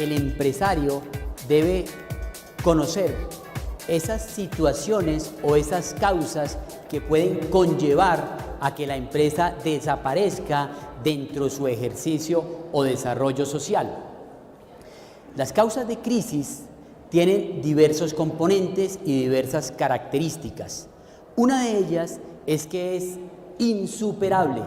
el empresario debe conocer esas situaciones o esas causas que pueden conllevar a que la empresa desaparezca dentro de su ejercicio o desarrollo social. Las causas de crisis tienen diversos componentes y diversas características. Una de ellas es que es insuperable.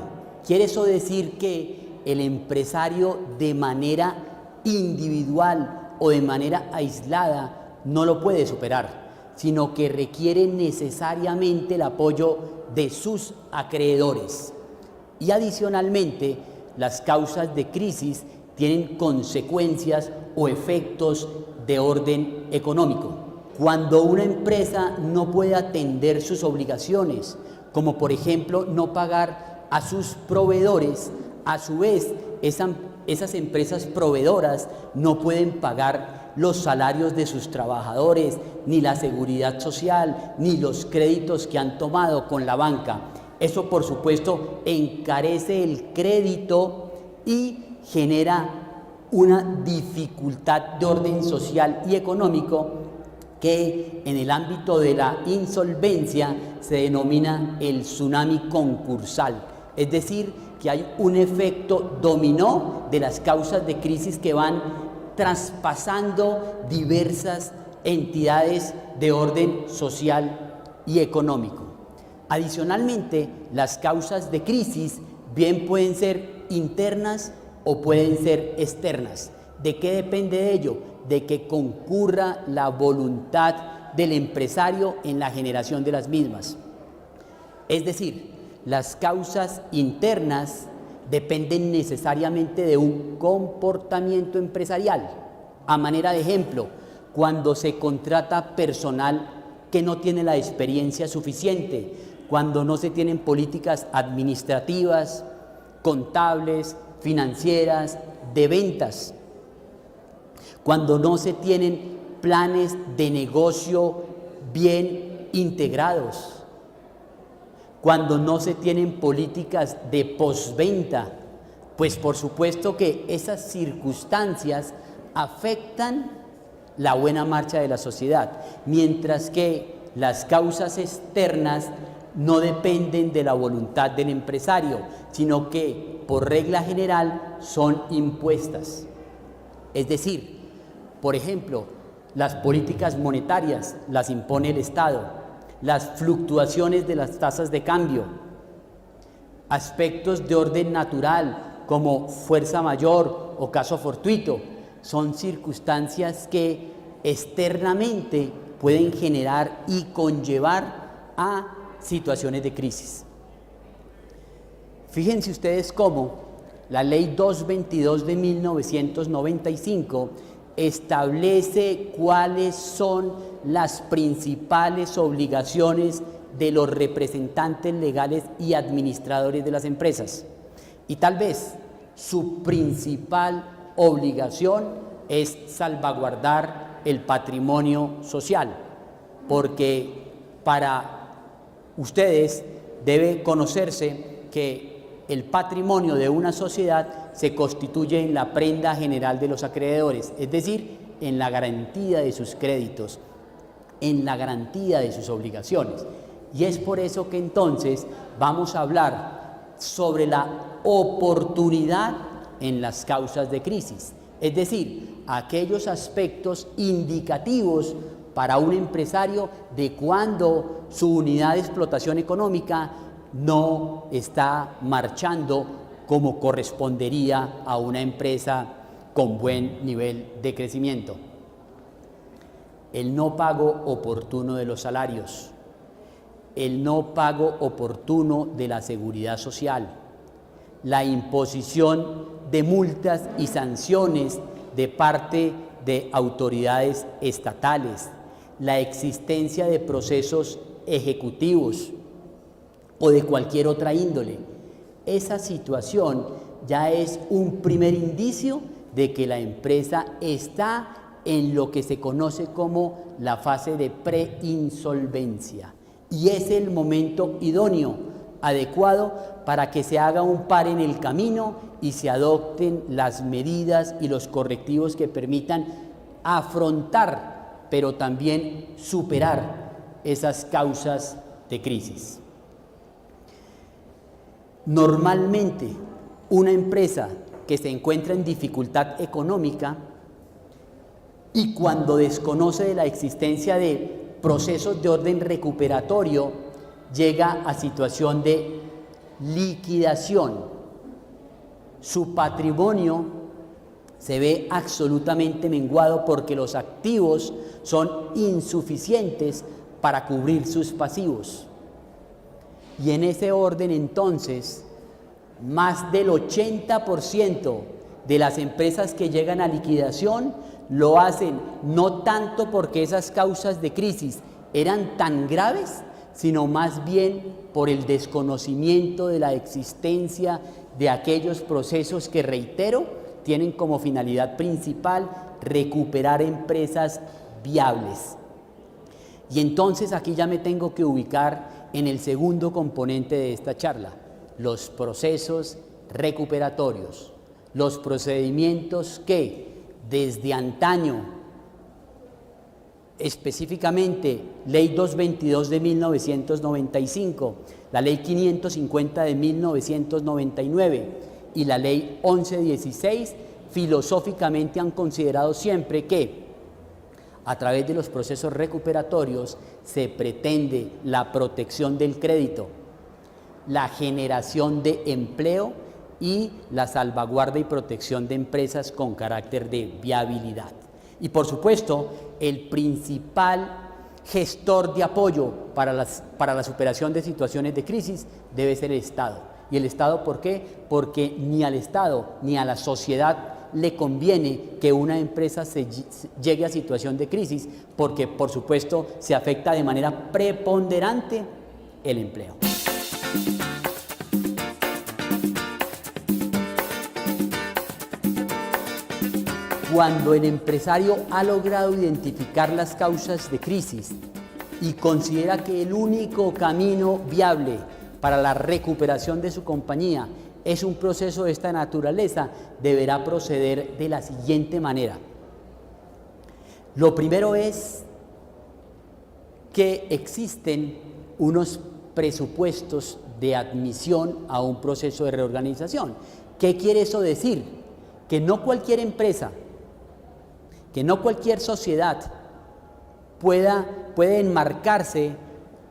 Quiere eso decir que el empresario de manera individual o de manera aislada no lo puede superar, sino que requiere necesariamente el apoyo de sus acreedores. Y adicionalmente, las causas de crisis tienen consecuencias o efectos de orden económico. Cuando una empresa no puede atender sus obligaciones, como por ejemplo no pagar a sus proveedores, a su vez esas empresas proveedoras no pueden pagar los salarios de sus trabajadores, ni la seguridad social, ni los créditos que han tomado con la banca. Eso, por supuesto, encarece el crédito y genera una dificultad de orden social y económico que en el ámbito de la insolvencia se denomina el tsunami concursal. Es decir, que hay un efecto dominó de las causas de crisis que van traspasando diversas entidades de orden social y económico. Adicionalmente, las causas de crisis bien pueden ser internas o pueden ser externas. ¿De qué depende de ello? De que concurra la voluntad del empresario en la generación de las mismas. Es decir, las causas internas dependen necesariamente de un comportamiento empresarial. A manera de ejemplo, cuando se contrata personal que no tiene la experiencia suficiente, cuando no se tienen políticas administrativas, contables, financieras, de ventas, cuando no se tienen planes de negocio bien integrados, cuando no se tienen políticas de postventa, pues por supuesto que esas circunstancias afectan la buena marcha de la sociedad, mientras que las causas externas no dependen de la voluntad del empresario, sino que por regla general son impuestas. Es decir, por ejemplo, las políticas monetarias las impone el Estado, las fluctuaciones de las tasas de cambio, aspectos de orden natural como fuerza mayor o caso fortuito, son circunstancias que externamente pueden generar y conllevar a situaciones de crisis. Fíjense ustedes cómo la Ley 222 de 1995 establece cuáles son las principales obligaciones de los representantes legales y administradores de las empresas. Y tal vez su principal obligación es salvaguardar el patrimonio social, porque para ustedes debe conocerse que el patrimonio de una sociedad se constituye en la prenda general de los acreedores, es decir, en la garantía de sus créditos, en la garantía de sus obligaciones. Y es por eso que entonces vamos a hablar sobre la oportunidad en las causas de crisis, es decir, aquellos aspectos indicativos para un empresario de cuando su unidad de explotación económica no está marchando como correspondería a una empresa con buen nivel de crecimiento. El no pago oportuno de los salarios, el no pago oportuno de la seguridad social, la imposición de multas y sanciones de parte de autoridades estatales, la existencia de procesos ejecutivos o de cualquier otra índole. Esa situación ya es un primer indicio de que la empresa está en lo que se conoce como la fase de preinsolvencia, y es el momento idóneo adecuado para que se haga un par en el camino y se adopten las medidas y los correctivos que permitan afrontar, pero también superar esas causas de crisis. Normalmente, una empresa que se encuentra en dificultad económica y cuando desconoce de la existencia de procesos de orden recuperatorio, llega a situación de liquidación. Su patrimonio se ve absolutamente menguado porque los activos son insuficientes para cubrir sus pasivos. Y en ese orden, entonces, más del 80% de las empresas que llegan a liquidación lo hacen no tanto porque esas causas de crisis eran tan graves, sino más bien por el desconocimiento de la existencia de aquellos procesos que, reitero, tienen como finalidad principal recuperar empresas viables. Y entonces aquí ya me tengo que ubicar en el segundo componente de esta charla, los procesos recuperatorios, los procedimientos que desde antaño, específicamente Ley 222 de 1995, la Ley 550 de 1999 y la Ley 1116, filosóficamente han considerado siempre que a través de los procesos recuperatorios se pretende la protección del crédito, la generación de empleo y la salvaguarda y protección de empresas con carácter de viabilidad. Y por supuesto, el principal gestor de apoyo para la superación de situaciones de crisis debe ser el Estado. ¿Y el Estado por qué? Porque ni al Estado ni a la sociedad le conviene que una empresa llegue a situación de crisis, porque por supuesto se afecta de manera preponderante el empleo. Cuando el empresario ha logrado identificar las causas de crisis y considera que el único camino viable para la recuperación de su compañía es un proceso de esta naturaleza, deberá proceder de la siguiente manera. Lo primero es que existen unos presupuestos de admisión a un proceso de reorganización. ¿Qué quiere eso decir? Que no cualquier empresa, que no cualquier sociedad puede enmarcarse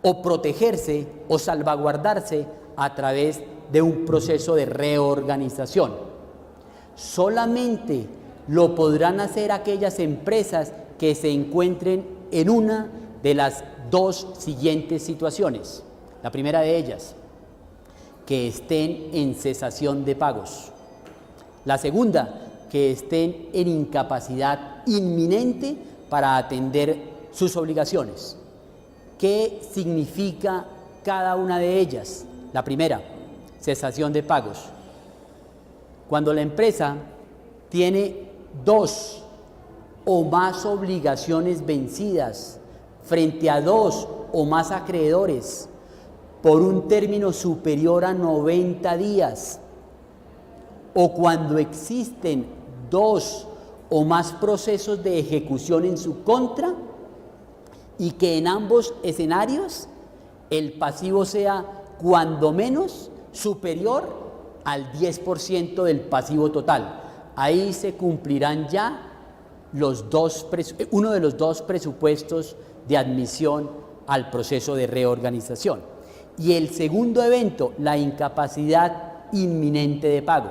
o protegerse o salvaguardarse a través de un proceso de reorganización. Solamente lo podrán hacer aquellas empresas que se encuentren en una de las dos siguientes situaciones. La primera de ellas, que estén en cesación de pagos. La segunda, que estén en incapacidad inminente para atender sus obligaciones. ¿Qué significa cada una de ellas? La primera, cesación de pagos. Cuando la empresa tiene dos o más obligaciones vencidas frente a dos o más acreedores por un término superior a 90 días, o cuando existen dos o más procesos de ejecución en su contra y que en ambos escenarios el pasivo sea cuando menos superior al 10% del pasivo total. Ahí se cumplirán ya uno de los dos presupuestos de admisión al proceso de reorganización. Y el segundo evento, la incapacidad inminente de pago.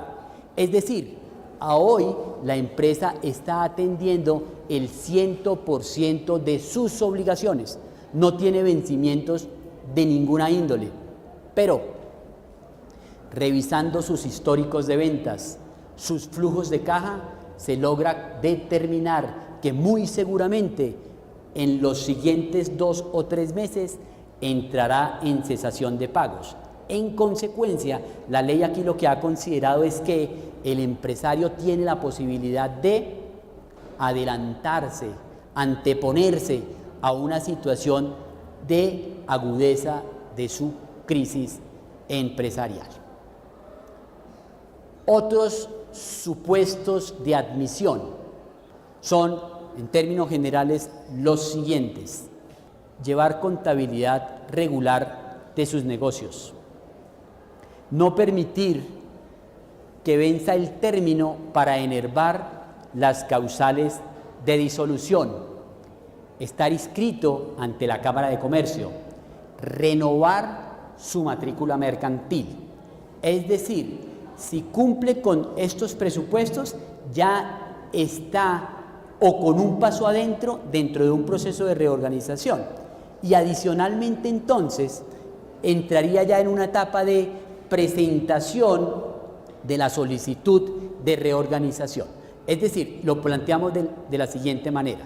Es decir, a hoy la empresa está atendiendo el 100% de sus obligaciones, no tiene vencimientos de ninguna índole, pero revisando sus históricos de ventas, sus flujos de caja, se logra determinar que muy seguramente en los siguientes 2 o 3 meses entrará en cesación de pagos. En consecuencia, la ley aquí lo que ha considerado es que el empresario tiene la posibilidad de adelantarse, anteponerse a una situación de agudeza de su crisis empresarial. Otros supuestos de admisión son, en términos generales, los siguientes: llevar contabilidad regular de sus negocios, no permitir que venza el término para enervar las causales de disolución, estar inscrito ante la Cámara de Comercio, renovar su matrícula mercantil. Es decir, si cumple con estos presupuestos, ya está o con un paso adentro dentro de un proceso de reorganización. Y adicionalmente entonces entraría ya en una etapa de presentación de la solicitud de reorganización. Es decir, lo planteamos de la siguiente manera: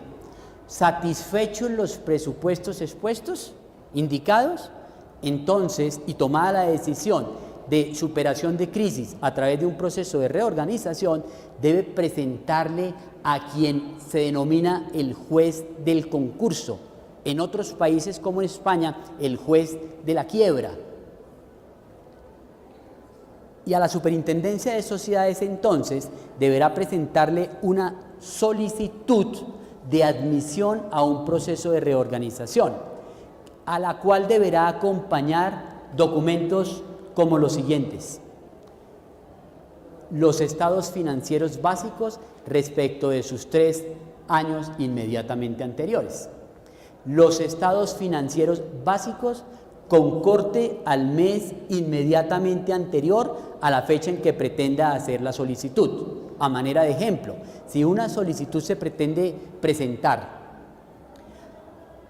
satisfechos los presupuestos expuestos, indicados, entonces, y tomada la decisión de superación de crisis a través de un proceso de reorganización, debe presentarle a quien se denomina el juez del concurso. En otros países, como en España, el juez de la quiebra. Y a la Superintendencia de Sociedades, entonces, deberá presentarle una solicitud de admisión a un proceso de reorganización, a la cual deberá acompañar documentos como los siguientes: los estados financieros básicos respecto de sus 3 años inmediatamente anteriores, los estados financieros básicos con corte al mes inmediatamente anterior a la fecha en que pretenda hacer la solicitud. A manera de ejemplo, si una solicitud se pretende presentar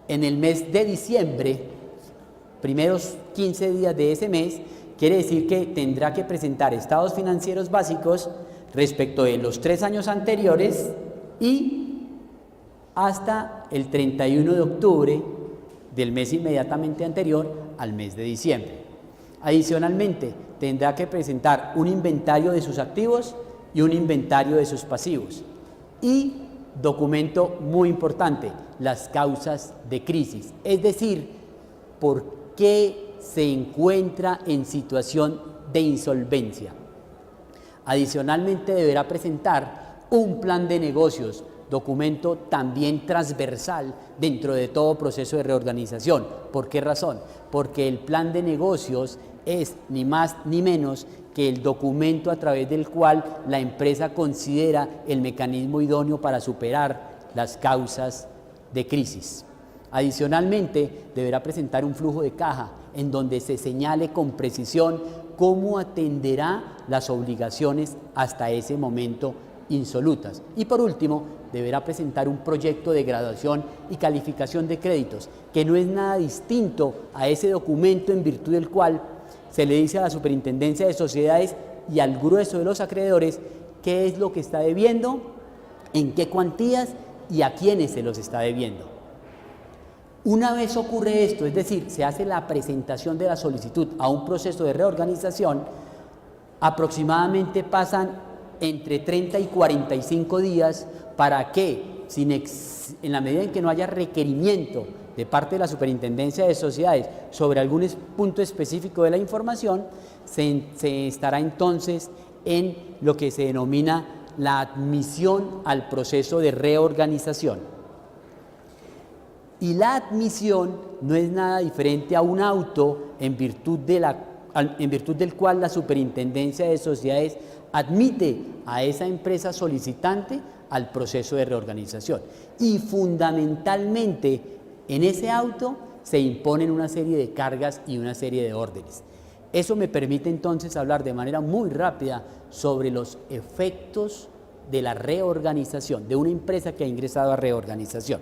en el mes de diciembre, primeros 15 días de ese mes, quiere decir que tendrá que presentar estados financieros básicos respecto de los 3 años anteriores y hasta el 31 de octubre del mes inmediatamente anterior al mes de diciembre. Adicionalmente, tendrá que presentar un inventario de sus activos y un inventario de sus pasivos. Y, documento muy importante, las causas de crisis, es decir, por qué se encuentra en situación de insolvencia. Adicionalmente, deberá presentar un plan de negocios, documento también transversal dentro de todo proceso de reorganización. ¿Por qué razón? Porque el plan de negocios es ni más ni menos que el documento a través del cual la empresa considera el mecanismo idóneo para superar las causas de crisis. Adicionalmente, deberá presentar un flujo de caja en donde se señale con precisión cómo atenderá las obligaciones hasta ese momento insolutas. Y por último, deberá presentar un proyecto de graduación y calificación de créditos, que no es nada distinto a ese documento en virtud del cual se le dice a la Superintendencia de Sociedades y al grueso de los acreedores qué es lo que está debiendo, en qué cuantías y a quiénes se los está debiendo. Una vez ocurre esto, es decir, se hace la presentación de la solicitud a un proceso de reorganización, aproximadamente pasan entre 30 y 45 días para que, en la medida en que no haya requerimiento de parte de la Superintendencia de Sociedades sobre algún punto específico de la información, se estará entonces en lo que se denomina la admisión al proceso de reorganización. Y la admisión no es nada diferente a un auto en virtud del cual la Superintendencia de Sociedades admite a esa empresa solicitante al proceso de reorganización. Y fundamentalmente en ese auto se imponen una serie de cargas y una serie de órdenes. Eso me permite entonces hablar de manera muy rápida sobre los efectos de la reorganización, de una empresa que ha ingresado a reorganización.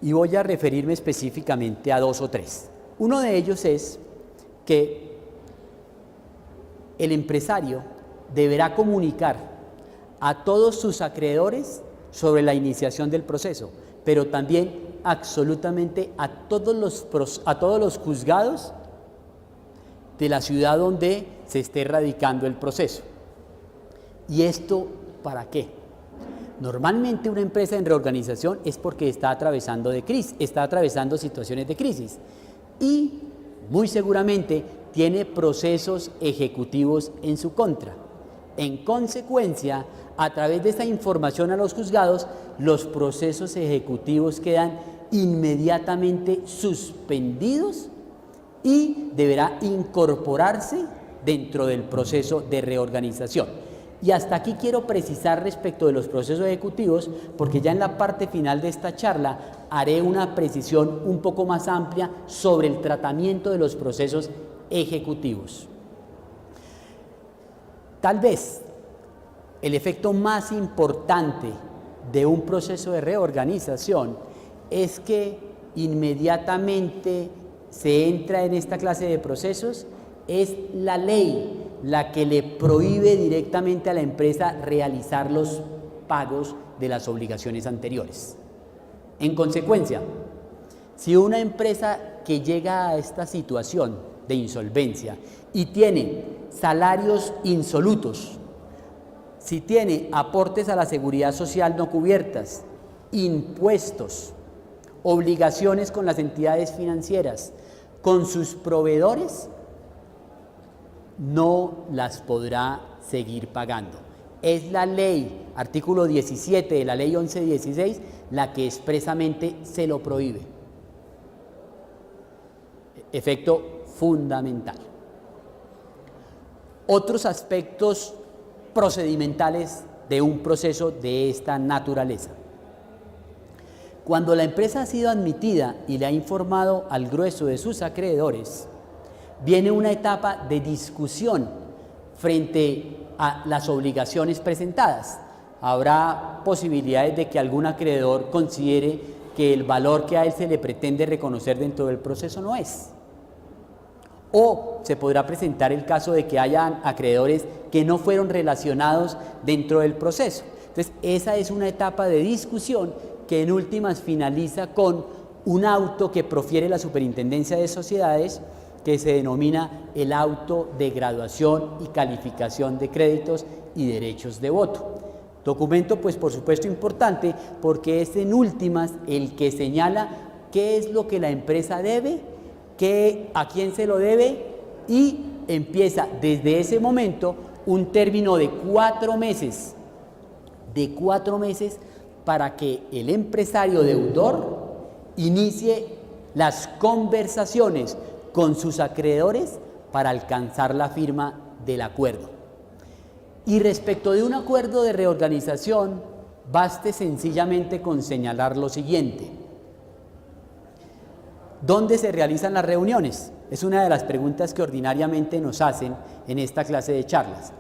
Y voy a referirme específicamente a 2 o 3. Uno de ellos es que el empresario deberá comunicar a todos sus acreedores sobre la iniciación del proceso, pero también absolutamente a todos los juzgados de la ciudad donde se esté radicando el proceso. ¿Y esto para qué? Normalmente una empresa en reorganización es porque está atravesando situaciones de crisis. Y muy seguramente tiene procesos ejecutivos en su contra. En consecuencia, a través de esta información a los juzgados, los procesos ejecutivos quedan inmediatamente suspendidos y deberá incorporarse dentro del proceso de reorganización. Y hasta aquí quiero precisar respecto de los procesos ejecutivos, porque ya en la parte final de esta charla haré una precisión un poco más amplia sobre el tratamiento de los procesos ejecutivos. Tal vez el efecto más importante de un proceso de reorganización es que inmediatamente se entra en esta clase de procesos, es la ley la que le prohíbe directamente a la empresa realizar los pagos de las obligaciones anteriores. En consecuencia, si una empresa que llega a esta situación de insolvencia y tiene salarios insolutos, si tiene aportes a la seguridad social no cubiertas, impuestos, obligaciones con las entidades financieras, con sus proveedores, no las podrá seguir pagando. Es la ley, artículo 17 de la ley 1116, la que expresamente se lo prohíbe. Efecto fundamental. Otros aspectos procedimentales de un proceso de esta naturaleza. Cuando la empresa ha sido admitida y le ha informado al grueso de sus acreedores, viene una etapa de discusión frente a las obligaciones presentadas. Habrá posibilidades de que algún acreedor considere que el valor que a él se le pretende reconocer dentro del proceso no es. O se podrá presentar el caso de que hayan acreedores que no fueron relacionados dentro del proceso. Entonces, esa es una etapa de discusión que en últimas finaliza con un auto que profiere la Superintendencia de Sociedades, que se denomina el auto de graduación y calificación de créditos y derechos de voto. Documento, pues por supuesto importante, porque es en últimas el que señala qué es lo que la empresa debe, a quién se lo debe, y empieza desde ese momento un término de 4 meses, para que el empresario deudor inicie las conversaciones con sus acreedores para alcanzar la firma del acuerdo. Y respecto de un acuerdo de reorganización, baste sencillamente con señalar lo siguiente. ¿Dónde se realizan las reuniones? Es una de las preguntas que ordinariamente nos hacen en esta clase de charlas.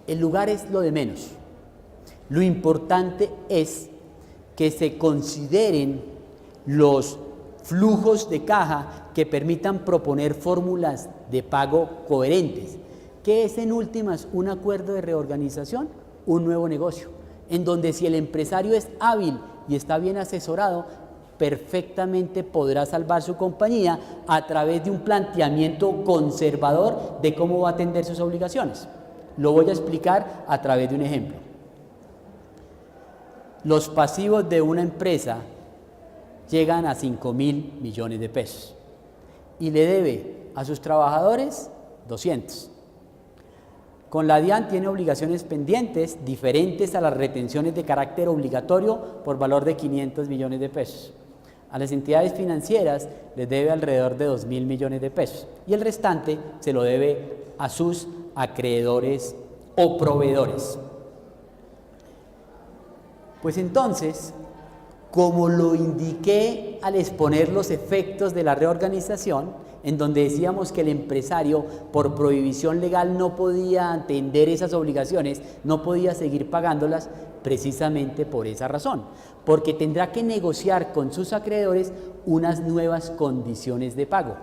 El lugar es lo de menos. Lo importante es que se consideren los flujos de caja que permitan proponer fórmulas de pago coherentes. ¿Qué es en últimas un acuerdo de reorganización? Un nuevo negocio, en donde si el empresario es hábil y está bien asesorado, perfectamente podrá salvar su compañía a través de un planteamiento conservador de cómo va a atender sus obligaciones. Lo voy a explicar a través de un ejemplo. Los pasivos de una empresa llegan a 5.000 millones de pesos y le debe a sus trabajadores 200. Con la DIAN tiene obligaciones pendientes diferentes a las retenciones de carácter obligatorio por valor de 500 millones de pesos. A las entidades financieras les debe alrededor de 2.000 millones de pesos y el restante se lo debe a sus acreedores o proveedores. Pues entonces, como lo indiqué al exponer los efectos de la reorganización, en donde decíamos que el empresario por prohibición legal no podía atender esas obligaciones, no podía seguir pagándolas, precisamente por esa razón, porque tendrá que negociar con sus acreedores unas nuevas condiciones de pago.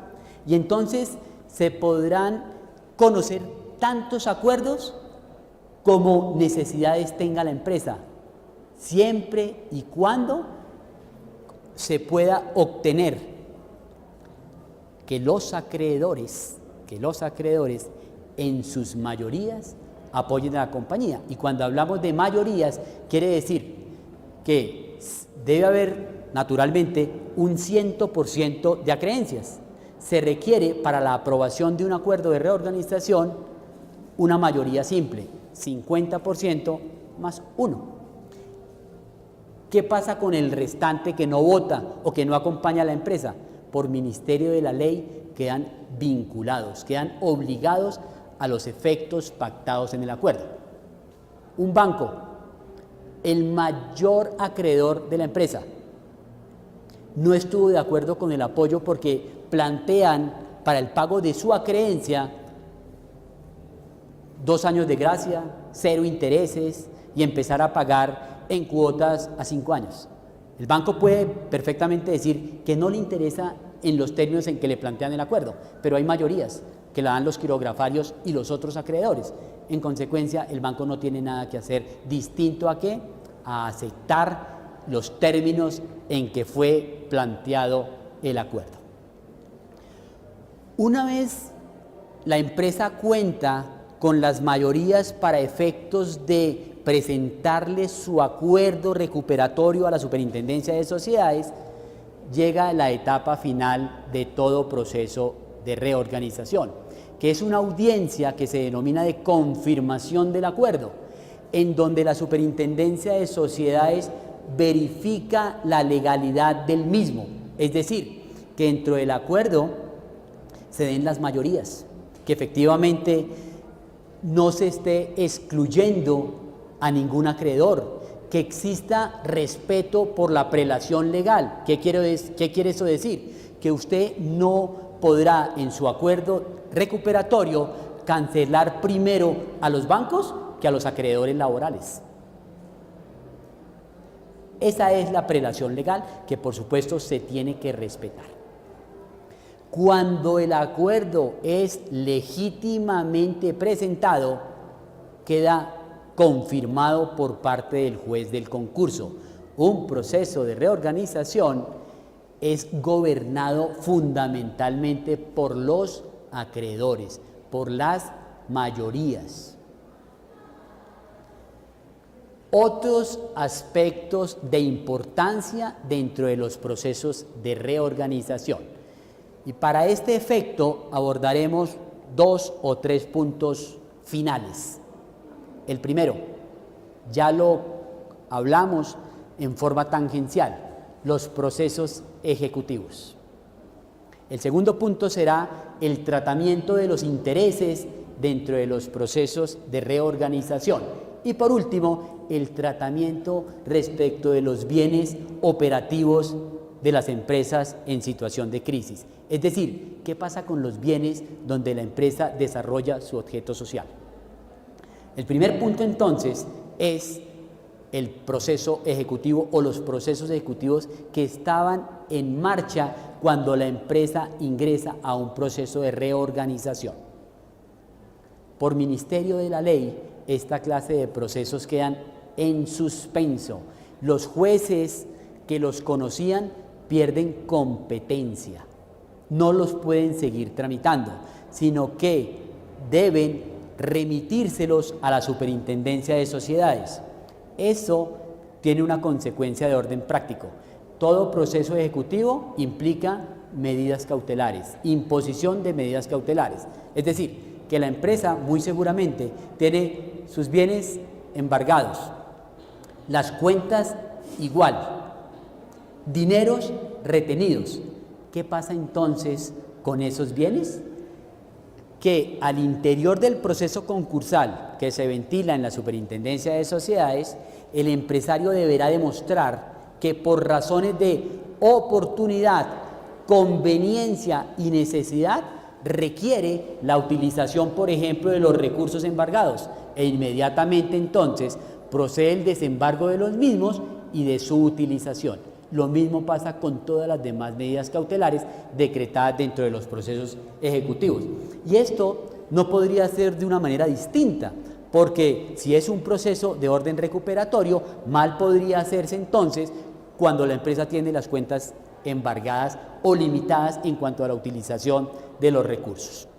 Y entonces se podrán conocer tantos acuerdos como necesidades tenga la empresa, siempre y cuando se pueda obtener que los acreedores en sus mayorías apoyen a la compañía. Y cuando hablamos de mayorías, quiere decir que debe haber naturalmente un 100% de acreencias. se requiere para la aprobación de un acuerdo de reorganización una mayoría simple, 50% más 1. ¿Qué pasa con el restante que no vota o que no acompaña a la empresa? Por ministerio de la ley quedan vinculados, quedan obligados a los efectos pactados en el acuerdo. Un banco, el mayor acreedor de la empresa, no estuvo de acuerdo con el apoyo porque plantean para el pago de su acreencia 2 años de gracia, 0 intereses y empezar a pagar en cuotas a 5 años. El banco puede perfectamente decir que no le interesa en los términos en que le plantean el acuerdo, pero hay mayorías que la dan los quirografarios y los otros acreedores. En consecuencia, el banco no tiene nada que hacer distinto a ¿qué? A aceptar los términos en que fue planteado el acuerdo. Una vez la empresa cuenta con las mayorías para efectos de presentarle su acuerdo recuperatorio a la Superintendencia de Sociedades, llega la etapa final de todo proceso de reorganización, que es una audiencia que se denomina de confirmación del acuerdo, en donde la Superintendencia de Sociedades verifica la legalidad del mismo, es decir, que dentro del acuerdo se den las mayorías, que efectivamente no se esté excluyendo a ningún acreedor, que exista respeto por la prelación legal. ¿Qué quiere eso decir? Que usted no podrá en su acuerdo recuperatorio cancelar primero a los bancos que a los acreedores laborales. Esa es la prelación legal que por supuesto se tiene que respetar. Cuando el acuerdo es legítimamente presentado, queda confirmado por parte del juez del concurso. Un proceso de reorganización es gobernado fundamentalmente por los acreedores, por las mayorías. Otros aspectos de importancia dentro de los procesos de reorganización. Y para este efecto abordaremos 2 o 3 puntos finales. El primero, ya lo hablamos en forma tangencial, los procesos ejecutivos. El segundo punto será el tratamiento de los intereses dentro de los procesos de reorganización. Y por último, el tratamiento respecto de los bienes operativos de las empresas en situación de crisis. Es decir, ¿qué pasa con los bienes donde la empresa desarrolla su objeto social? El primer punto entonces es el proceso ejecutivo o los procesos ejecutivos que estaban en marcha cuando la empresa ingresa a un proceso de reorganización. Por ministerio de la ley, esta clase de procesos quedan en suspenso. Los jueces que los conocían pierden competencia, no los pueden seguir tramitando, sino que deben remitírselos a la Superintendencia de Sociedades. Eso tiene una consecuencia de orden práctico. Todo proceso ejecutivo implica medidas cautelares, imposición de medidas cautelares. Es decir, que la empresa muy seguramente tiene sus bienes embargados, las cuentas igual, dineros retenidos. ¿Qué pasa entonces con esos bienes? Que al interior del proceso concursal que se ventila en la Superintendencia de Sociedades, el empresario deberá demostrar que por razones de oportunidad, conveniencia y necesidad requiere la utilización, por ejemplo, de los recursos embargados, e inmediatamente entonces procede el desembargo de los mismos y de su utilización. Lo mismo pasa con todas las demás medidas cautelares decretadas dentro de los procesos ejecutivos. Y esto no podría ser de una manera distinta, porque si es un proceso de orden recuperatorio, mal podría hacerse entonces cuando la empresa tiene las cuentas embargadas o limitadas en cuanto a la utilización de los recursos.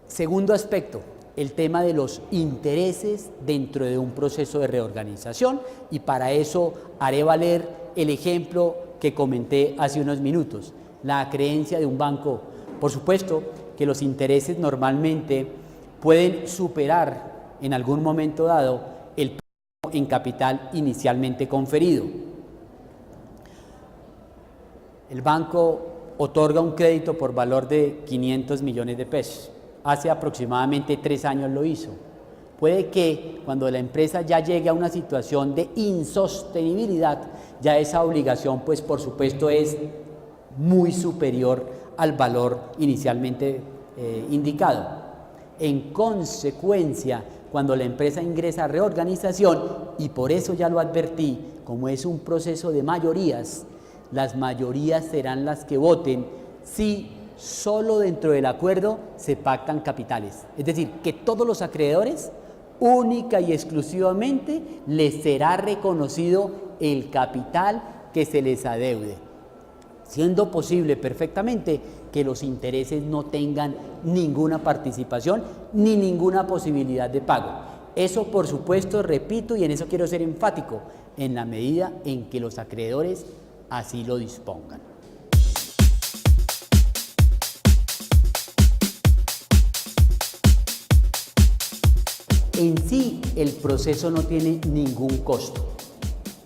Segundo aspecto, el tema de los intereses dentro de un proceso de reorganización, y para eso haré valer el ejemplo que comenté hace unos minutos, la creencia de un banco. Por supuesto que los intereses normalmente pueden superar en algún momento dado el préstamo en capital inicialmente conferido. El banco otorga un crédito por valor de 500 millones de pesos. Hace aproximadamente 3 años lo hizo. Puede que cuando la empresa ya llegue a una situación de insostenibilidad, ya esa obligación, pues por supuesto, es muy superior al valor inicialmente indicado. En consecuencia, cuando la empresa ingresa a reorganización, y por eso ya lo advertí, como es un proceso de mayorías, las mayorías serán las que voten si solo dentro del acuerdo se pactan capitales. Es decir, que todos los acreedores, única y exclusivamente, les será reconocido el capital que se les adeude, siendo posible perfectamente que los intereses no tengan ninguna participación ni ninguna posibilidad de pago. Eso, por supuesto, repito, y en eso quiero ser enfático, en la medida en que los acreedores así lo dispongan. En sí, el proceso no tiene ningún costo.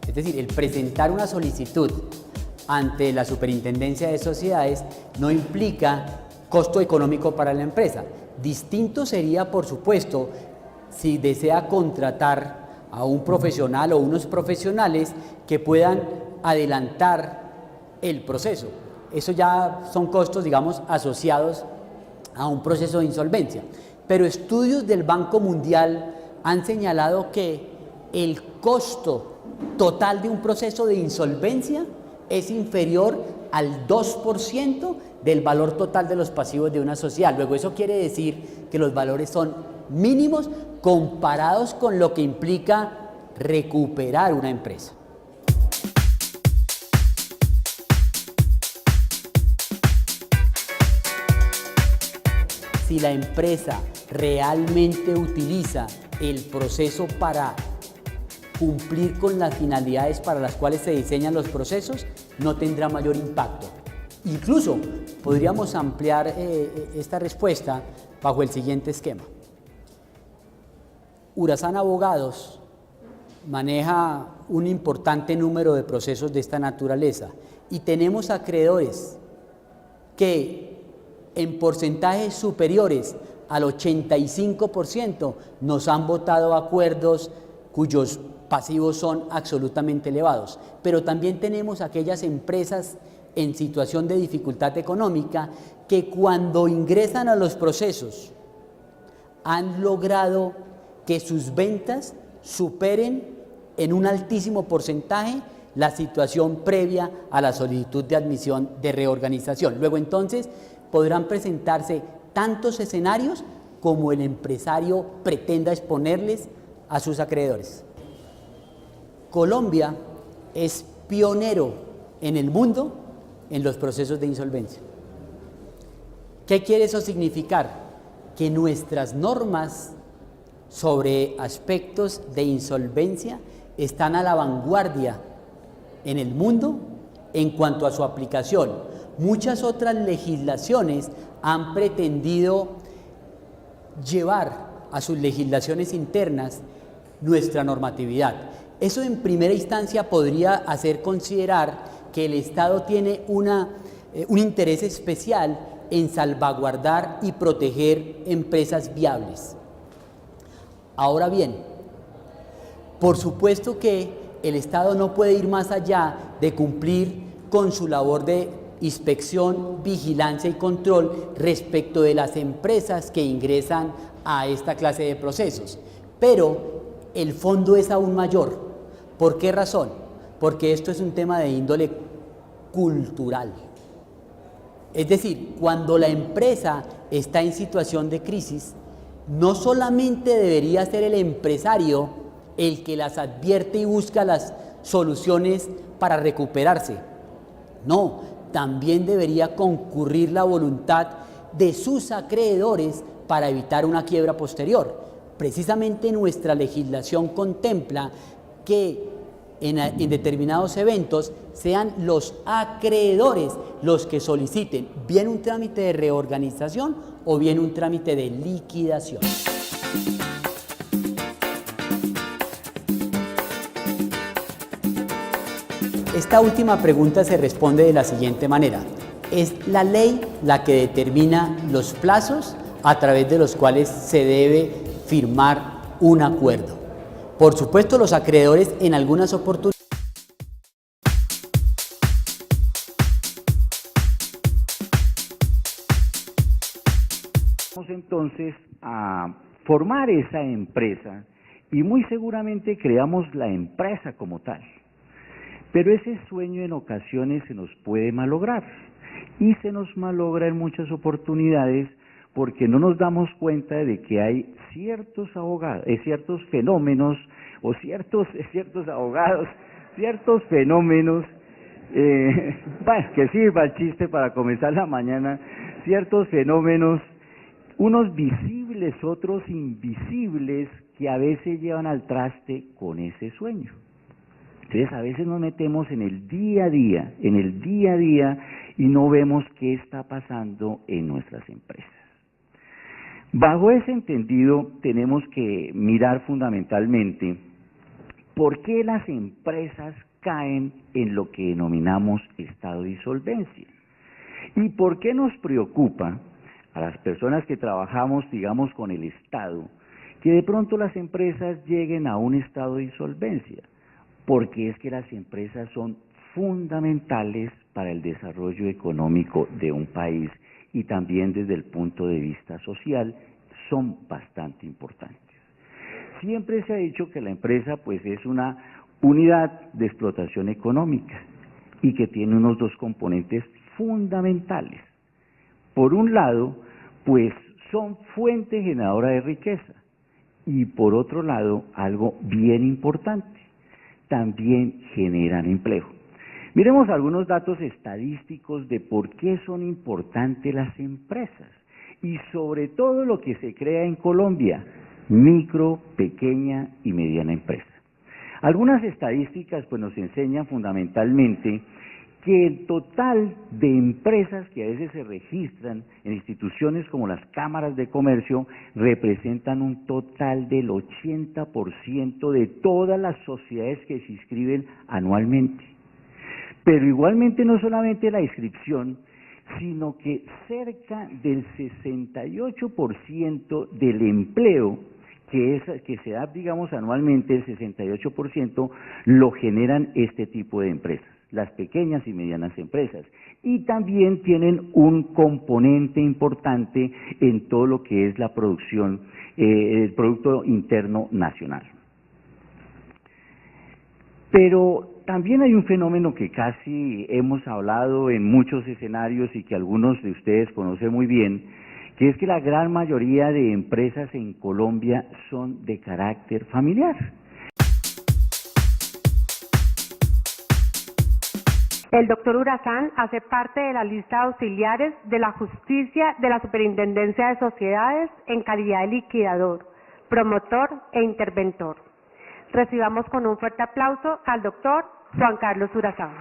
Es decir, el presentar una solicitud ante la Superintendencia de Sociedades no implica costo económico para la empresa. Distinto sería, por supuesto, si desea contratar a un profesional o unos profesionales que puedan adelantar el proceso. Eso ya son costos, digamos, asociados a un proceso de insolvencia. Pero estudios del Banco Mundial han señalado que el costo total de un proceso de insolvencia es inferior al 2% del valor total de los pasivos de una sociedad. Luego, eso quiere decir que los valores son mínimos comparados con lo que implica recuperar una empresa. Si la empresa realmente utiliza el proceso para cumplir con las finalidades para las cuales se diseñan los procesos, no tendrá mayor impacto. Incluso podríamos ampliar esta respuesta bajo el siguiente esquema. Urazán Abogados maneja un importante número de procesos de esta naturaleza y tenemos acreedores que en porcentajes superiores al 85% nos han votado acuerdos cuyos pasivos son absolutamente elevados. Pero también tenemos aquellas empresas en situación de dificultad económica que cuando ingresan a los procesos han logrado que sus ventas superen en un altísimo porcentaje la situación previa a la solicitud de admisión de reorganización. Luego, entonces, podrán presentarse tantos escenarios como el empresario pretenda exponerles a sus acreedores. Colombia es pionero en el mundo en los procesos de insolvencia. ¿Qué quiere eso significar? Que nuestras normas sobre aspectos de insolvencia están a la vanguardia en el mundo en cuanto a su aplicación. Muchas otras legislaciones han pretendido llevar a sus legislaciones internas nuestra normatividad. Eso en primera instancia podría hacer considerar que el Estado tiene un interés especial en salvaguardar y proteger empresas viables. Ahora bien, por supuesto que el Estado no puede ir más allá de cumplir con su labor de inspección, vigilancia y control respecto de las empresas que ingresan a esta clase de procesos. Pero el fondo es aún mayor. ¿Por qué razón? Porque esto es un tema de índole cultural. Es decir, cuando la empresa está en situación de crisis, no solamente debería ser el empresario el que las advierte y busca las soluciones para recuperarse. No, también debería concurrir la voluntad de sus acreedores para evitar una quiebra posterior. Precisamente nuestra legislación contempla que en determinados eventos sean los acreedores los que soliciten bien un trámite de reorganización o bien un trámite de liquidación. Esta última pregunta se responde de la siguiente manera: es la ley la que determina los plazos a través de los cuales se debe firmar un acuerdo. Por supuesto, los acreedores en algunas oportunidades vamos entonces a formar esa empresa y muy seguramente creamos la empresa como tal. Pero ese sueño en ocasiones se nos puede malograr y se nos malogra en muchas oportunidades porque no nos damos cuenta de que hay ciertos fenómenos o ciertos abogados, ciertos fenómenos, bueno, que sirva el chiste para comenzar la mañana, ciertos fenómenos, unos visibles, otros invisibles, que a veces llevan al traste con ese sueño. Entonces a veces nos metemos en el día a día, y no vemos qué está pasando en nuestras empresas. Bajo ese entendido tenemos que mirar fundamentalmente por qué las empresas caen en lo que denominamos estado de insolvencia y por qué nos preocupa a las personas que trabajamos, digamos, con el Estado, que de pronto las empresas lleguen a un estado de insolvencia, porque es que las empresas son fundamentales para el desarrollo económico de un país y también desde el punto de vista social son bastante importantes. Siempre se ha dicho que la empresa pues es una unidad de explotación económica y que tiene unos dos componentes fundamentales. Por un lado, pues son fuente generadora de riqueza y por otro lado, algo bien importante, también generan empleo. Miremos algunos datos estadísticos de por qué son importantes las empresas y sobre todo lo que se crea en Colombia, micro, pequeña y mediana empresa. Algunas estadísticas pues nos enseñan fundamentalmente que el total de empresas que a veces se registran en instituciones como las cámaras de comercio representan un total del 80% de todas las sociedades que se inscriben anualmente. Pero igualmente no solamente la inscripción, sino que cerca del 68% del empleo que se da, digamos, anualmente, el 68% lo generan este tipo de empresas, las pequeñas y medianas empresas, y también tienen un componente importante en todo lo que es la producción, el Producto Interno Nacional. Pero también hay un fenómeno que casi hemos hablado en muchos escenarios y que algunos de ustedes conocen muy bien, que es que la gran mayoría de empresas en Colombia son de carácter familiar. El doctor Urazán hace parte de la lista de auxiliares de la justicia de la Superintendencia de Sociedades en calidad de liquidador, promotor e interventor. Recibamos con un fuerte aplauso al doctor Juan Carlos Urazán.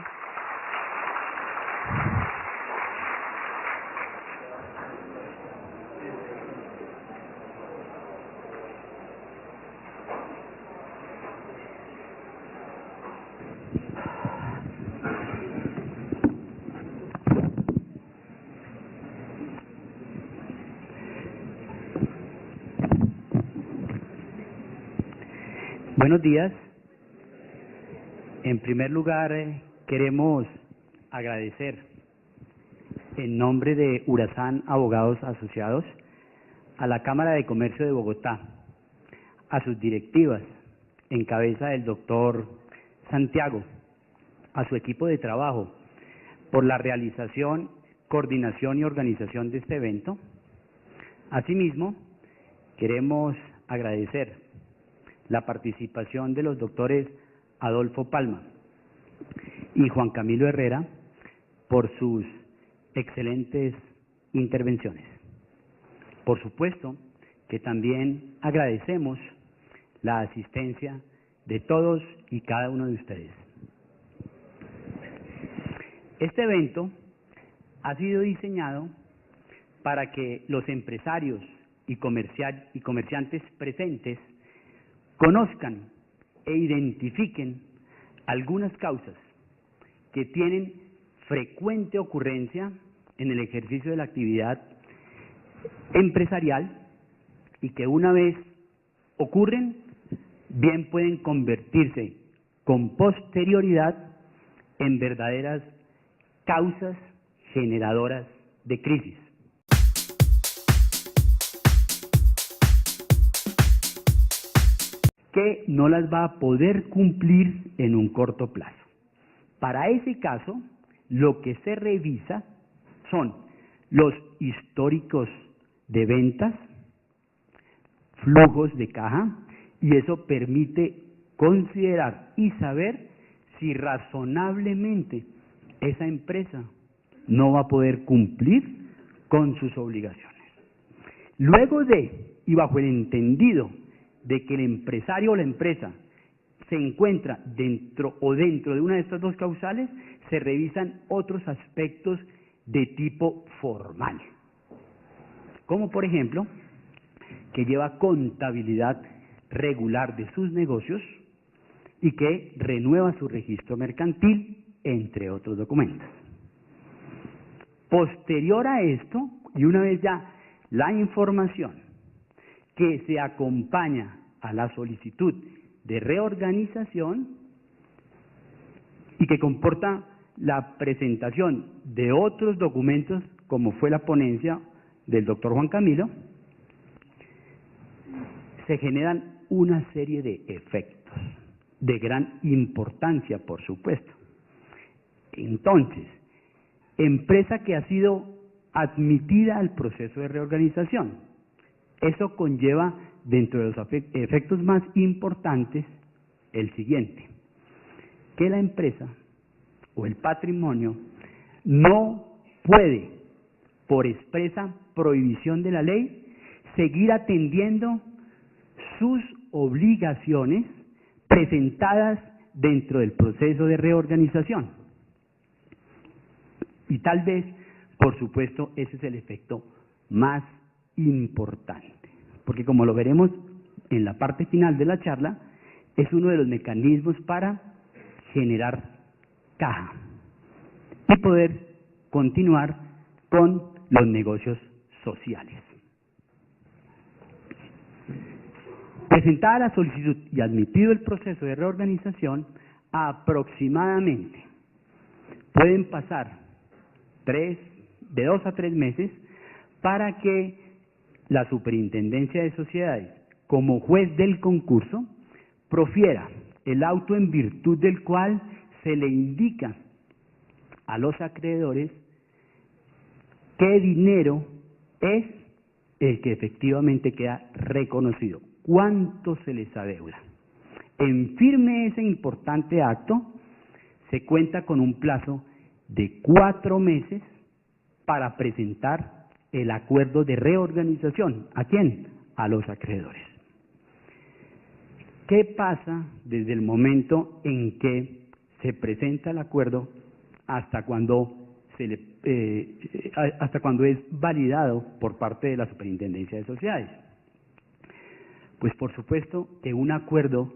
Buenos días. En primer lugar, queremos agradecer en nombre de Urazán Abogados Asociados a la Cámara de Comercio de Bogotá, a sus directivas, en cabeza del doctor Santiago, a su equipo de trabajo, por la realización, coordinación y organización de este evento. Asimismo, queremos agradecer la participación de los doctores Adolfo Palma y Juan Camilo Herrera por sus excelentes intervenciones. Por supuesto que también agradecemos la asistencia de todos y cada uno de ustedes. Este evento ha sido diseñado para que los empresarios y comerciantes presentes conozcan e identifiquen algunas causas que tienen frecuente ocurrencia en el ejercicio de la actividad empresarial y que una vez ocurren, bien pueden convertirse con posterioridad en verdaderas causas generadoras de crisis. Que no las va a poder cumplir en un corto plazo. Para ese caso, lo que se revisa son los históricos de ventas, flujos de caja, y eso permite considerar y saber si razonablemente esa empresa no va a poder cumplir con sus obligaciones. Luego de, y bajo el entendido de que el empresario o la empresa se encuentra dentro de una de estas dos causales, se revisan otros aspectos de tipo formal, como por ejemplo, que lleva contabilidad regular de sus negocios y que renueva su registro mercantil, entre otros documentos. Posterior a esto, y una vez ya la información que se acompaña a la solicitud de reorganización y que comporta la presentación de otros documentos, como fue la ponencia del doctor Juan Camilo, se generan una serie de efectos de gran importancia, por supuesto. Entonces, empresa que ha sido admitida al proceso de reorganización, eso conlleva dentro de los efectos más importantes el siguiente: que la empresa o el patrimonio no puede, por expresa prohibición de la ley, seguir atendiendo sus obligaciones presentadas dentro del proceso de reorganización. Y tal vez, por supuesto, ese es el efecto más importante, porque como lo veremos en la parte final de la charla, es uno de los mecanismos para generar caja y poder continuar con los negocios sociales. Presentada la solicitud y admitido el proceso de reorganización, aproximadamente pueden pasar de 2 a 3 meses para que la Superintendencia de Sociedades, como juez del concurso, profiera el auto en virtud del cual se le indica a los acreedores qué dinero es el que efectivamente queda reconocido, cuánto se les adeuda. En firme ese importante acto, se cuenta con un plazo de 4 meses para presentar el acuerdo de reorganización. ¿A quién? A los acreedores. ¿Qué pasa desde el momento en que se presenta el acuerdo hasta cuando es validado por parte de la Superintendencia de Sociedades? Pues por supuesto que un acuerdo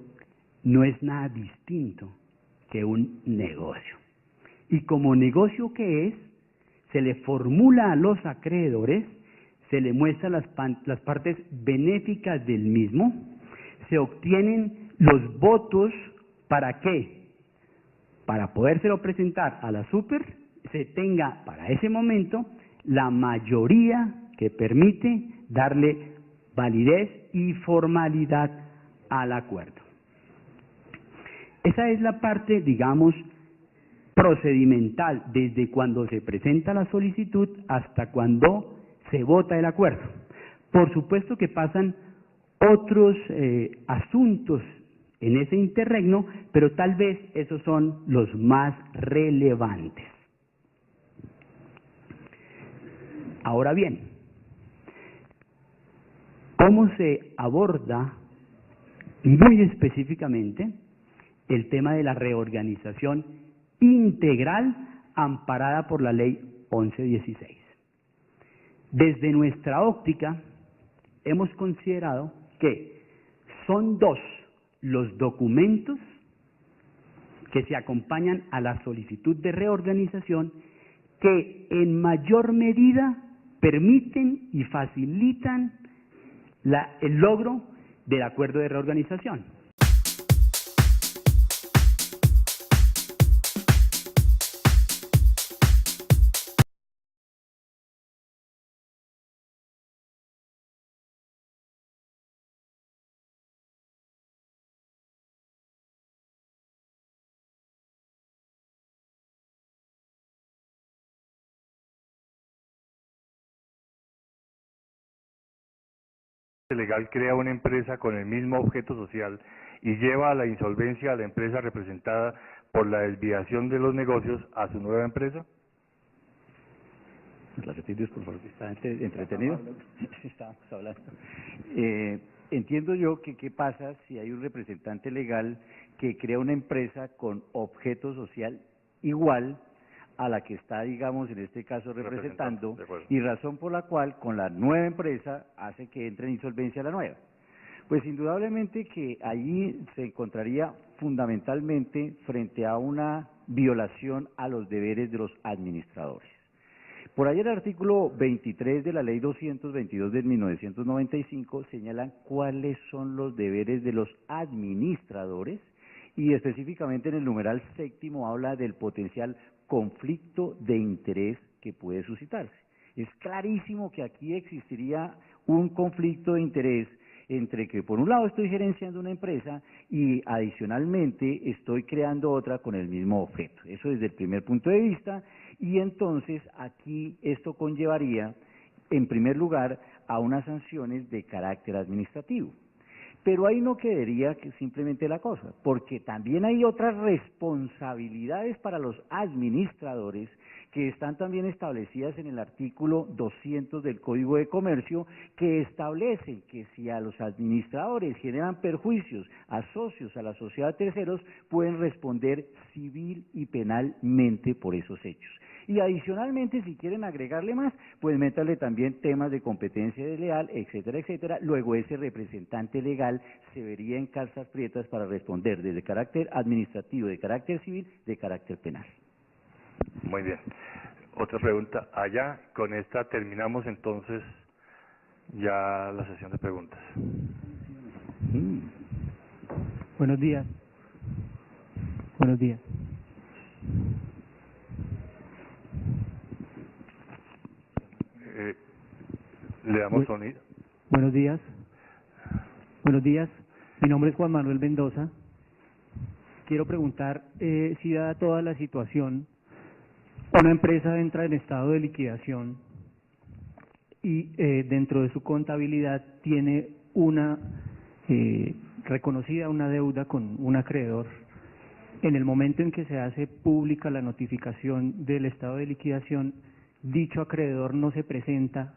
no es nada distinto que un negocio. Y como negocio que es, se le formula a los acreedores, se le muestran las partes benéficas del mismo, se obtienen los votos. ¿Para qué? Para podérselo presentar a la super, se tenga para ese momento la mayoría que permite darle validez y formalidad al acuerdo. Esa es la parte, digamos, procedimental, desde cuando se presenta la solicitud hasta cuando se vota el acuerdo. Por supuesto que pasan otros asuntos en ese interregno, pero tal vez esos son los más relevantes. Ahora bien, cómo se aborda muy específicamente el tema de la reorganización integral amparada por la Ley 1116. Desde nuestra óptica, hemos considerado que son dos los documentos que se acompañan a la solicitud de reorganización que en mayor medida permiten y facilitan el logro del acuerdo de reorganización. Legal crea una empresa con el mismo objeto social y lleva a la insolvencia a la empresa representada por la desviación de los negocios a su nueva empresa? ¿La repites, por favor? ¿Está entretenido? Estábamos hablando. Entiendo yo que qué pasa si hay un representante legal que crea una empresa con objeto social igual a la que está, digamos, en este caso representando, y razón por la cual con la nueva empresa hace que entre en insolvencia la nueva. Pues indudablemente que allí se encontraría fundamentalmente frente a una violación a los deberes de los administradores. Por ahí el artículo 23 de la Ley 222 de 1995 señalan cuáles son los deberes de los administradores y específicamente en el numeral séptimo habla del potencial conflicto de interés que puede suscitarse. Es clarísimo que aquí existiría un conflicto de interés entre que por un lado estoy gerenciando una empresa y adicionalmente estoy creando otra con el mismo objeto. Eso desde el primer punto de vista, y entonces aquí esto conllevaría en primer lugar a unas sanciones de carácter administrativo. Pero ahí no quedaría simplemente la cosa, porque también hay otras responsabilidades para los administradores que están también establecidas en el artículo 200 del Código de Comercio, que establecen que si a los administradores generan perjuicios a socios, a la sociedad de terceros, pueden responder civil y penalmente por esos hechos. Y adicionalmente, si quieren agregarle más, pues métale también temas de competencia desleal, etcétera, etcétera. Luego ese representante legal se vería en calzas prietas para responder desde carácter administrativo, de carácter civil, de carácter penal. Muy bien. Otra pregunta. Allá, con esta terminamos entonces ya la sesión de preguntas. Buenos días. Buenos días. Le damos sonido. Buenos días. Buenos días. Mi nombre es Juan Manuel Mendoza. Quiero preguntar si dada toda la situación, una empresa entra en estado de liquidación y dentro de su contabilidad tiene una reconocida una deuda con un acreedor. En el momento en que se hace pública la notificación del estado de liquidación, dicho acreedor no se presenta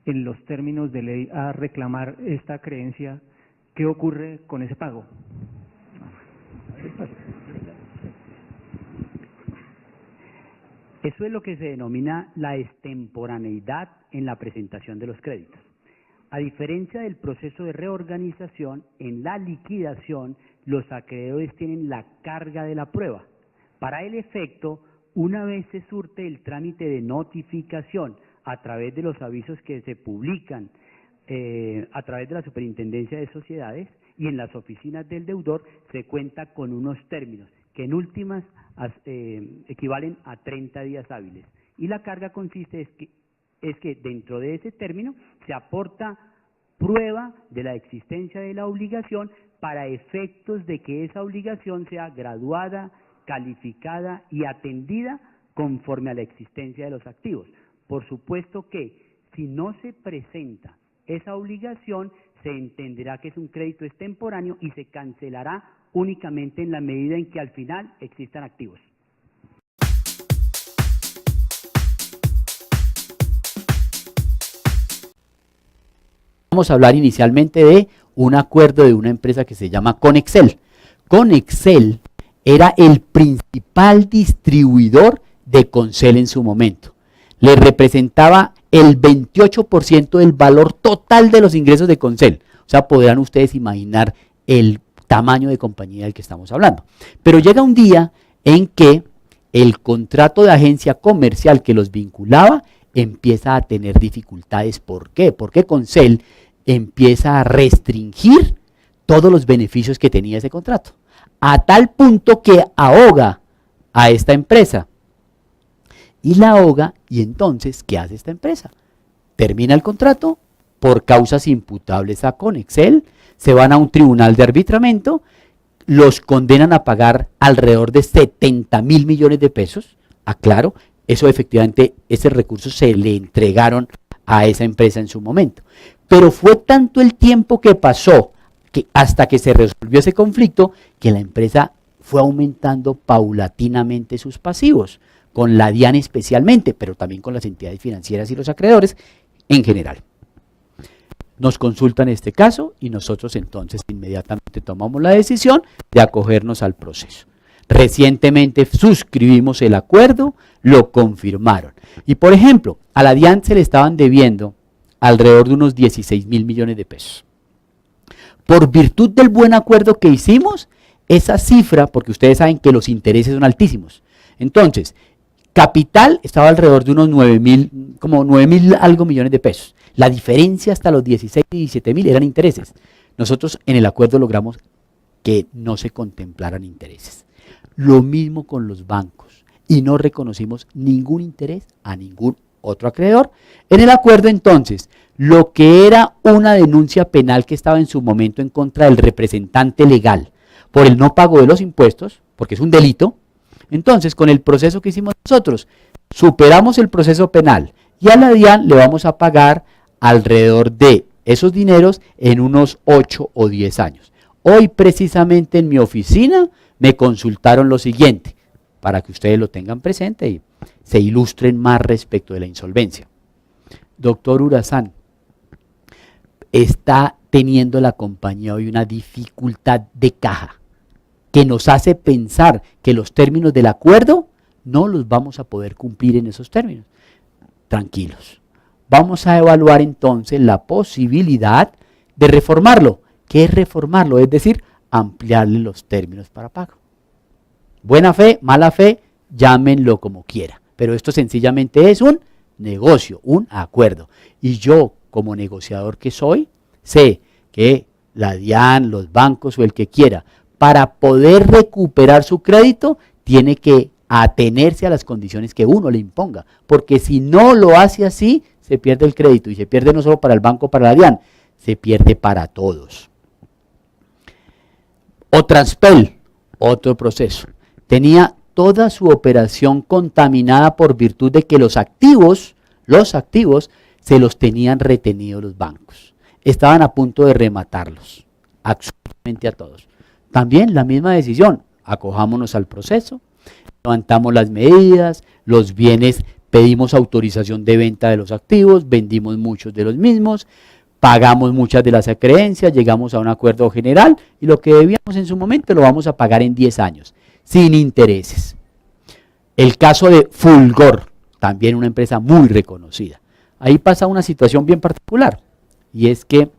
en los términos de ley a reclamar esta creencia. ¿Qué ocurre con ese pago? Eso es lo que se denomina la extemporaneidad en la presentación de los créditos. A diferencia del proceso de reorganización, en la liquidación los acreedores tienen la carga de la prueba. Para el efecto, una vez se surte el trámite de notificación a través de los avisos que se publican a través de la Superintendencia de Sociedades y en las oficinas del deudor, se cuenta con unos términos que en últimas equivalen a 30 días hábiles. Y la carga consiste es que dentro de ese término se aporta prueba de la existencia de la obligación para efectos de que esa obligación sea graduada, calificada y atendida conforme a la existencia de los activos. Por supuesto que si no se presenta esa obligación, se entenderá que es un crédito extemporáneo y se cancelará únicamente en la medida en que al final existan activos. Vamos a hablar inicialmente de un acuerdo de una empresa que se llama Conexel. Conexel era el principal distribuidor de Concel en su momento. Le representaba el 28% del valor total de los ingresos de Concel. O sea, podrán ustedes imaginar el tamaño de compañía del que estamos hablando. Pero llega un día en que el contrato de agencia comercial que los vinculaba empieza a tener dificultades. ¿Por qué? Porque Concel empieza a restringir todos los beneficios que tenía ese contrato, a tal punto que ahoga a esta empresa. Y la ahoga, y entonces, ¿qué hace esta empresa? Termina el contrato por causas imputables a Conexel, se van a un tribunal de arbitramiento, los condenan a pagar alrededor de 70.000 millones de pesos. Aclaro, eso efectivamente, ese recurso se le entregaron a esa empresa en su momento. Pero fue tanto el tiempo que pasó que hasta que se resolvió ese conflicto, que la empresa fue aumentando paulatinamente sus pasivos, con la DIAN especialmente, pero también con las entidades financieras y los acreedores en general. Nos consultan este caso y nosotros entonces inmediatamente tomamos la decisión de acogernos al proceso. Recientemente suscribimos el acuerdo, lo confirmaron. Y por ejemplo, a la DIAN se le estaban debiendo alrededor de unos 16.000 millones de pesos. Por virtud del buen acuerdo que hicimos, esa cifra, porque ustedes saben que los intereses son altísimos. Entonces, capital estaba alrededor de unos 9.000, como 9.000 algo millones de pesos. La diferencia hasta los 16 y 17.000 eran intereses. Nosotros en el acuerdo logramos que no se contemplaran intereses. Lo mismo con los bancos. Y no reconocimos ningún interés a ningún otro acreedor. En el acuerdo entonces, lo que era una denuncia penal que estaba en su momento en contra del representante legal por el no pago de los impuestos, porque es un delito, entonces con el proceso que hicimos nosotros, superamos el proceso penal y a la DIAN le vamos a pagar alrededor de esos dineros en unos 8 o 10 años. Hoy precisamente en mi oficina me consultaron lo siguiente, para que ustedes lo tengan presente y se ilustren más respecto de la insolvencia. Doctor Urazán, está teniendo la compañía hoy una dificultad de caja que nos hace pensar que los términos del acuerdo no los vamos a poder cumplir en esos términos. Tranquilos, vamos a evaluar entonces la posibilidad de reformarlo. ¿Qué es reformarlo? Es decir, ampliarle los términos para pago. Buena fe, mala fe, llámenlo como quiera, pero esto sencillamente es un negocio, un acuerdo. Y yo, como negociador que soy, sé que la DIAN, los bancos o el que quiera, para poder recuperar su crédito, tiene que atenerse a las condiciones que uno le imponga, porque si no lo hace así, se pierde el crédito, y se pierde no solo para el banco, para la DIAN, se pierde para todos. Otranspel, otro proceso, tenía toda su operación contaminada por virtud de que los activos se los tenían retenidos los bancos. Estaban a punto de rematarlos, absolutamente a todos. También la misma decisión, acojámonos al proceso, levantamos las medidas, los bienes, pedimos autorización de venta de los activos, vendimos muchos de los mismos, pagamos muchas de las acreencias, llegamos a un acuerdo general y lo que debíamos en su momento lo vamos a pagar en 10 años, sin intereses. El caso de Fulgor, también una empresa muy reconocida. Ahí pasa una situación bien particular y es que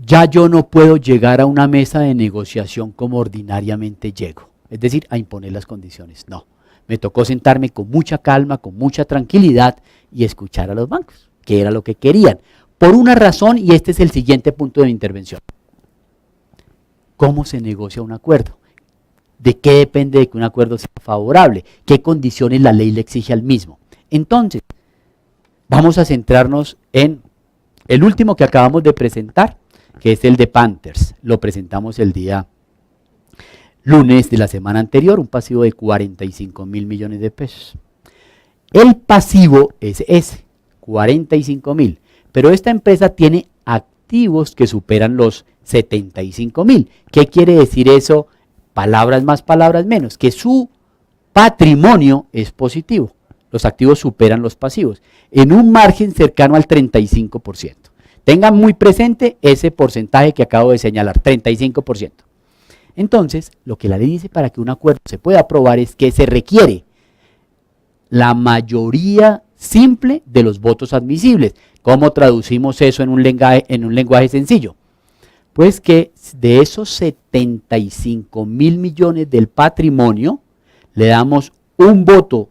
ya yo no puedo llegar a una mesa de negociación como ordinariamente llego, es decir, a imponer las condiciones. No, me tocó sentarme con mucha calma, con mucha tranquilidad y escuchar a los bancos, que era lo que querían, por una razón, y este es el siguiente punto de mi intervención. ¿Cómo se negocia un acuerdo? ¿De qué depende de que un acuerdo sea favorable? ¿Qué condiciones la ley le exige al mismo? Entonces, vamos a centrarnos en el último que acabamos de presentar, que es el de Panthers. Lo presentamos el día lunes de la semana anterior, un pasivo de 45.000 millones de pesos. El pasivo es ese, 45.000, pero esta empresa tiene activos que superan los 75.000. ¿Qué quiere decir eso? Palabras más, palabras menos, que su patrimonio es positivo. los activos superan los pasivos, en un margen cercano al 35%. Tengan muy presente ese porcentaje que acabo de señalar, 35%. Entonces, lo que la ley dice para que un acuerdo se pueda aprobar es que se requiere la mayoría simple de los votos admisibles. ¿Cómo traducimos eso en un lenguaje sencillo? Pues que de esos 75.000 millones del patrimonio, le damos un voto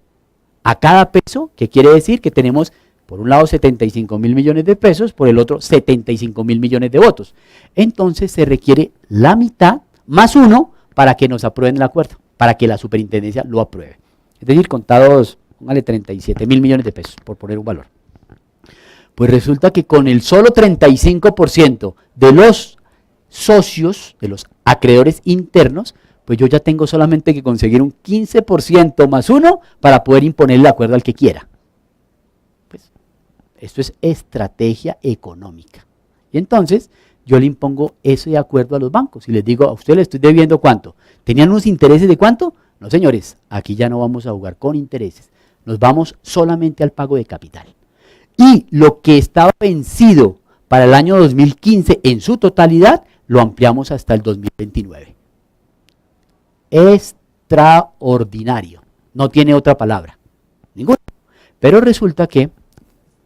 a cada peso, que quiere decir que tenemos por un lado 75.000 millones de pesos, por el otro 75.000 millones de votos. Entonces se requiere la mitad más uno para que nos aprueben el acuerdo, para que la superintendencia lo apruebe. Es decir, contados, póngale 37.000 millones de pesos, por poner un valor. Pues resulta que con el solo 35% de los socios, de los acreedores internos, pues yo ya tengo solamente que conseguir un 15% más uno para poder imponer el acuerdo al que quiera. Pues esto es estrategia económica. Y entonces yo le impongo ese acuerdo a los bancos y les digo, a usted le estoy debiendo ¿cuánto? ¿Tenían unos intereses de cuánto? No, señores, aquí ya no vamos a jugar con intereses, nos vamos solamente al pago de capital. Y lo que estaba vencido para el año 2015 en su totalidad, lo ampliamos hasta el 2029. Extraordinario, no tiene otra palabra, ninguna. Pero resulta que,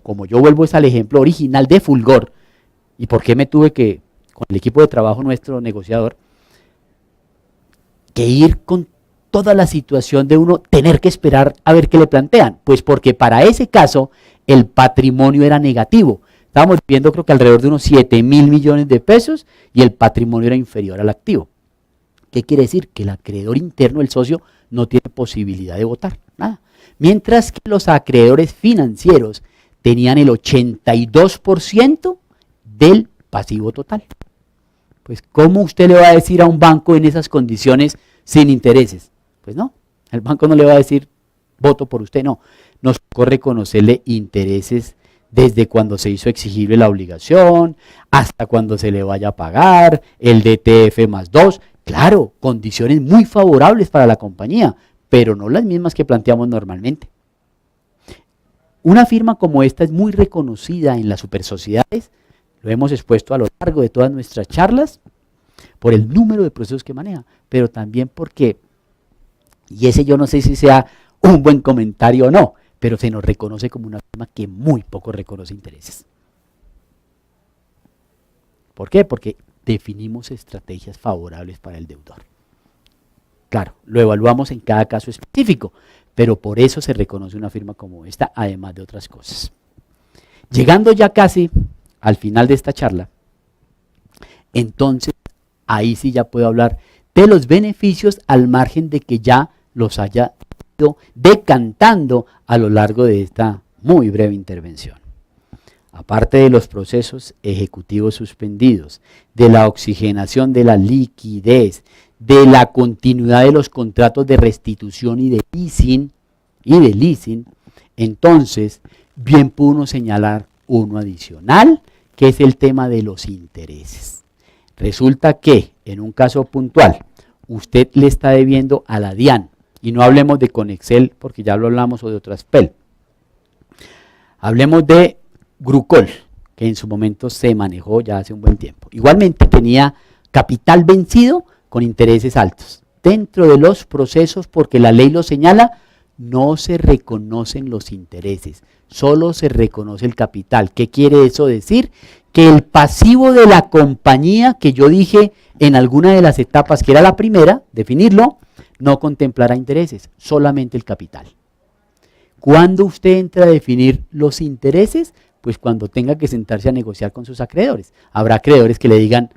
como yo vuelvo al ejemplo original de Fulgor, ¿y por qué me tuve que, con el equipo de trabajo nuestro negociador, que ir con toda la situación de uno tener que esperar a ver qué le plantean? Pues porque para ese caso el patrimonio era negativo. Estábamos viendo creo que alrededor de unos 7.000 millones de pesos y el patrimonio era inferior al activo. ¿Qué quiere decir? Que el acreedor interno, el socio, no tiene posibilidad de votar, nada. Mientras que los acreedores financieros tenían el 82% del pasivo total. Pues, ¿cómo usted le va a decir a un banco en esas condiciones sin intereses? Pues no, el banco no le va a decir, voto por usted, no. Nos tocó reconocerle intereses desde cuando se hizo exigible la obligación, hasta cuando se le vaya a pagar, el DTF más 2, claro, condiciones muy favorables para la compañía, pero no las mismas que planteamos normalmente. Una firma como esta es muy reconocida en las supersociedades, lo hemos expuesto a lo largo de todas nuestras charlas, por el número de procesos que maneja, pero también porque, y ese yo no sé si sea un buen comentario o no, pero se nos reconoce como una firma que muy poco reconoce intereses. ¿Por qué? Porque definimos estrategias favorables para el deudor. Claro, lo evaluamos en cada caso específico, pero por eso se reconoce una firma como esta, además de otras cosas. Llegando ya casi al final de esta charla, entonces ahí sí ya puedo hablar de los beneficios al margen de que ya los haya ido decantando a lo largo de esta muy breve intervención. Aparte de los procesos ejecutivos suspendidos, de la oxigenación de la liquidez, de la continuidad de los contratos de restitución y de leasing, entonces bien pudo uno señalar uno adicional, que es el tema de los intereses. Resulta que en un caso puntual, usted le está debiendo a la DIAN, y no hablemos de Conexel porque ya lo hablamos, o de otras PEL. Hablemos de Grucol, que en su momento se manejó ya hace un buen tiempo. Igualmente tenía capital vencido con intereses altos. Dentro de los procesos, porque la ley lo señala, no se reconocen los intereses, solo se reconoce el capital. ¿Qué quiere eso decir? Que el pasivo de la compañía, que yo dije en alguna de las etapas, que era la primera, definirlo, no contemplará intereses, solamente el capital. ¿Cuándo usted entra a definir los intereses? Pues cuando tenga que sentarse a negociar con sus acreedores. Habrá acreedores que le digan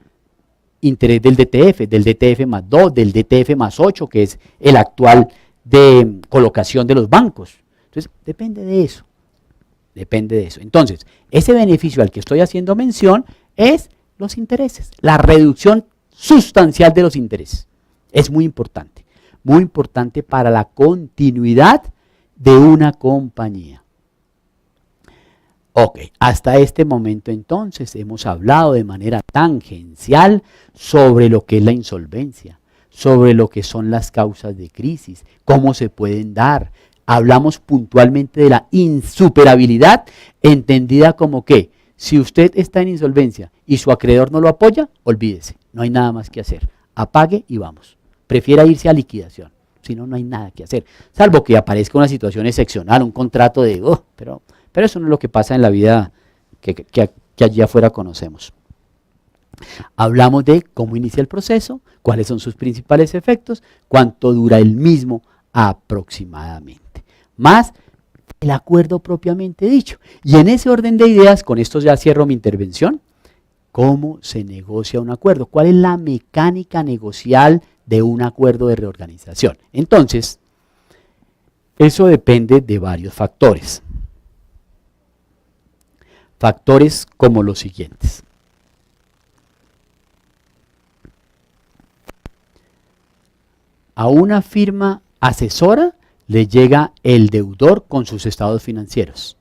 interés del DTF más 2, del DTF más 8, que es el actual de colocación de los bancos. Entonces, depende de eso. Depende de eso. Entonces, ese beneficio al que estoy haciendo mención es los intereses, la reducción sustancial de los intereses. Es muy importante para la continuidad de una compañía. Ok, hasta este momento entonces hemos hablado de manera tangencial sobre lo que es la insolvencia, sobre lo que son las causas de crisis, cómo se pueden dar, hablamos puntualmente de la insuperabilidad, entendida como que si usted está en insolvencia y su acreedor no lo apoya, olvídese, no hay nada más que hacer, apague y vamos, prefiera irse a liquidación, si no, no hay nada que hacer, salvo que aparezca una situación excepcional, un contrato de, pero eso no es lo que pasa en la vida que allí afuera conocemos. Hablamos de cómo inicia el proceso, cuáles son sus principales efectos, cuánto dura el mismo aproximadamente, más el acuerdo propiamente dicho. Y en ese orden de ideas, con esto ya cierro mi intervención, ¿cómo se negocia un acuerdo? ¿Cuál es la mecánica negocial de un acuerdo de reorganización? Entonces, eso depende de varios factores. Factores como los siguientes. A una firma asesora le llega el deudor con sus estados financieros.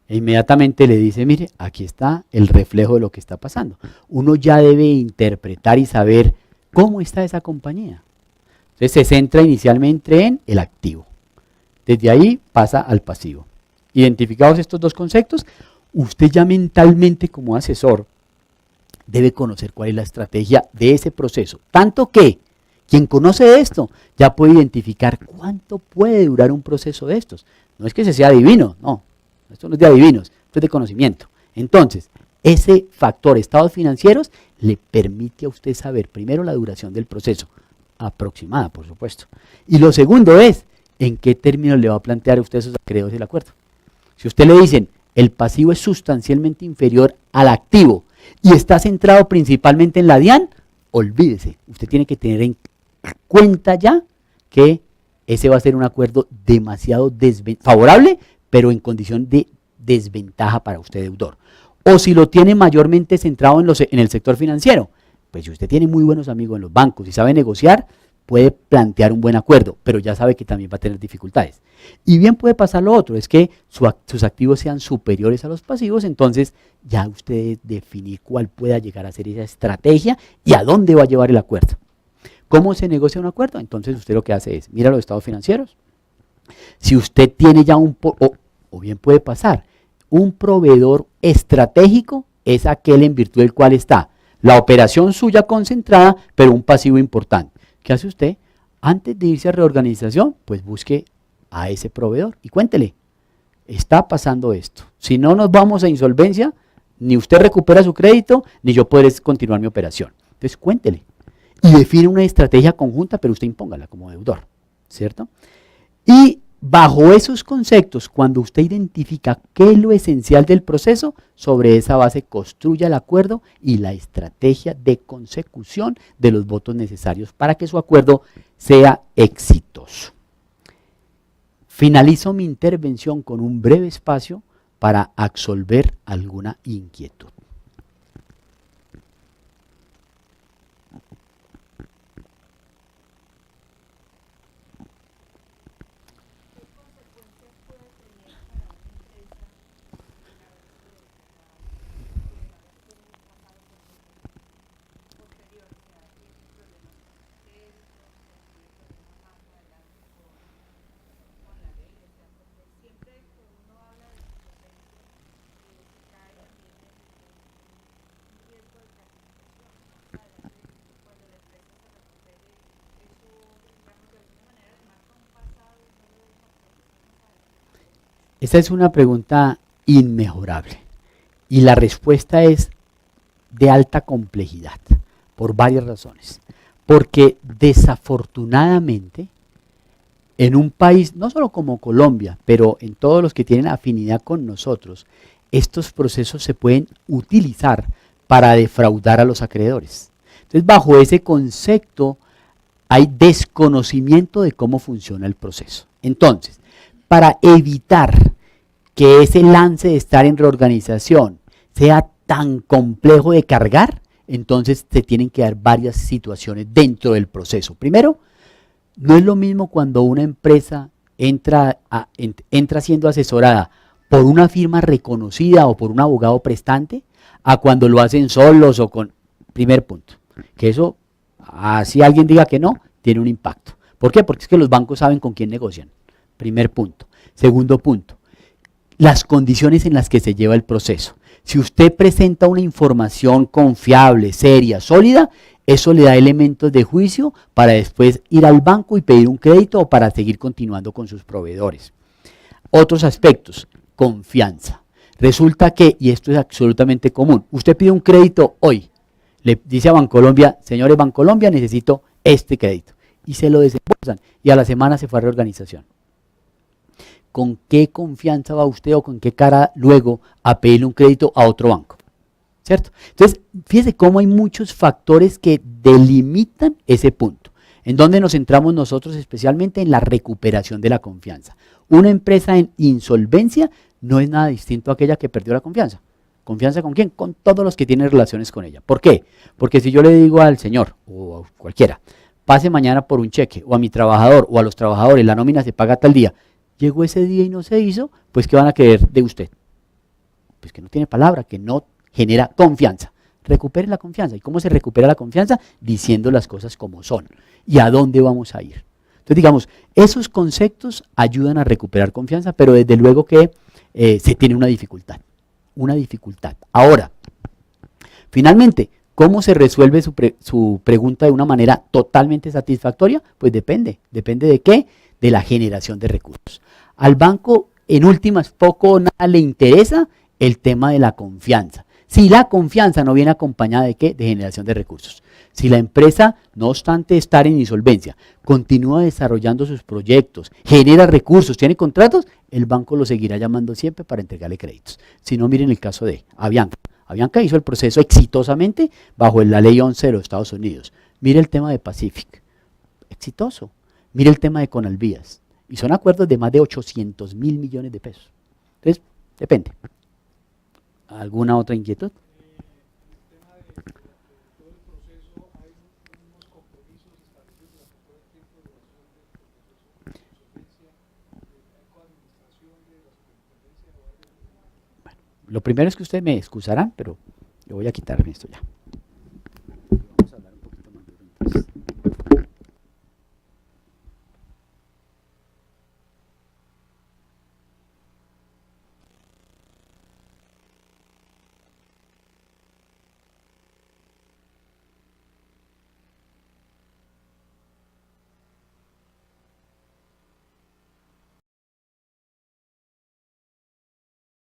E inmediatamente le dice, mire, aquí está el reflejo de lo que está pasando. Uno ya debe interpretar y saber cómo está esa compañía. Entonces se centra inicialmente en el activo. Desde ahí pasa al pasivo. Identificados estos dos conceptos, usted ya mentalmente como asesor debe conocer cuál es la estrategia de ese proceso. Tanto que quien conoce esto ya puede identificar cuánto puede durar un proceso de estos. No es que se sea adivino, no, esto no es de adivinos, esto es de conocimiento. Entonces, ese factor, estados financieros, le permite a usted saber primero la duración del proceso, aproximada por supuesto. Y lo segundo es, ¿en qué términos le va a plantear a usted esos acreedores del acuerdo? Si usted le dicen, el pasivo es sustancialmente inferior al activo y está centrado principalmente en la DIAN, olvídese, usted tiene que tener en cuenta ya que ese va a ser un acuerdo demasiado favorable, pero en condición de desventaja para usted deudor. O si lo tiene mayormente centrado en el sector financiero, pues si usted tiene muy buenos amigos en los bancos y sabe negociar, puede plantear un buen acuerdo, pero ya sabe que también va a tener dificultades. Y bien puede pasar lo otro, es que sus activos sean superiores a los pasivos, entonces ya usted debe definir cuál pueda llegar a ser esa estrategia y a dónde va a llevar el acuerdo. ¿Cómo se negocia un acuerdo? Entonces usted lo que hace es, mira los estados financieros. Si usted tiene ya o bien puede pasar, un proveedor estratégico es aquel en virtud del cual está la operación suya concentrada, pero un pasivo importante. ¿Qué hace usted? Antes de irse a reorganización, pues busque a ese proveedor y cuéntele, está pasando esto. Si no nos vamos a insolvencia, ni usted recupera su crédito, ni yo podré continuar mi operación. Entonces cuéntele. Y define una estrategia conjunta, pero usted impóngala como deudor, ¿cierto? Y bajo esos conceptos, cuando usted identifica qué es lo esencial del proceso, sobre esa base construya el acuerdo y la estrategia de consecución de los votos necesarios para que su acuerdo sea exitoso. Finalizo mi intervención con un breve espacio para absolver alguna inquietud. Esta es una pregunta inmejorable y la respuesta es de alta complejidad por varias razones. Porque desafortunadamente en un país, no solo como Colombia, pero en todos los que tienen afinidad con nosotros, estos procesos se pueden utilizar para defraudar a los acreedores. Entonces, bajo ese concepto hay desconocimiento de cómo funciona el proceso. Entonces, para evitar que ese lance de estar en reorganización sea tan complejo de cargar, entonces se tienen que dar varias situaciones dentro del proceso. Primero, no es lo mismo cuando una empresa entra siendo asesorada por una firma reconocida o por un abogado prestante, a cuando lo hacen solos o con... Primer punto, que eso, así alguien diga que no, tiene un impacto. ¿Por qué? Porque es que los bancos saben con quién negocian. Primer punto. Segundo punto, las condiciones en las que se lleva el proceso. Si usted presenta una información confiable, seria, sólida, eso le da elementos de juicio para después ir al banco y pedir un crédito o para seguir continuando con sus proveedores. Otros aspectos, confianza. Resulta que, y esto es absolutamente común, usted pide un crédito hoy, le dice a Bancolombia, señores Bancolombia, necesito este crédito, y se lo desembolsan, y a la semana se fue a reorganización. ¿Con qué confianza va usted o con qué cara luego a pedirle un crédito a otro banco? ¿Cierto? Entonces, fíjese cómo hay muchos factores que delimitan ese punto. ¿En dónde nos centramos nosotros especialmente? En la recuperación de la confianza. Una empresa en insolvencia no es nada distinto a aquella que perdió la confianza. ¿Confianza con quién? Con todos los que tienen relaciones con ella. ¿Por qué? Porque si yo le digo al señor o a cualquiera, pase mañana por un cheque, o a mi trabajador o a los trabajadores, la nómina se paga tal día, llegó ese día y no se hizo, pues ¿qué van a querer de usted? Pues que no tiene palabra, que no genera confianza. Recupere la confianza. ¿Y cómo se recupera la confianza? Diciendo las cosas como son. ¿Y a dónde vamos a ir? Entonces, digamos, esos conceptos ayudan a recuperar confianza, pero desde luego que se tiene una dificultad. Una dificultad. Ahora, finalmente, ¿cómo se resuelve su pregunta de una manera totalmente satisfactoria? Pues depende. ¿Depende de qué? De la generación de recursos. Al banco, en últimas, poco o nada le interesa el tema de la confianza. Si la confianza no viene acompañada de ¿qué? De generación de recursos. Si la empresa, no obstante estar en insolvencia, continúa desarrollando sus proyectos, genera recursos, tiene contratos, el banco lo seguirá llamando siempre para entregarle créditos. Si no, miren el caso de Avianca. Avianca hizo el proceso exitosamente bajo la ley 11 de los Estados Unidos. Mire el tema de Pacific, exitoso. Mire el tema de Conalvías. Y son acuerdos de más de 800.000 millones de pesos. Entonces, depende. ¿Alguna otra inquietud? Bueno, lo primero es que ustedes me excusarán, pero yo voy a quitarme esto ya.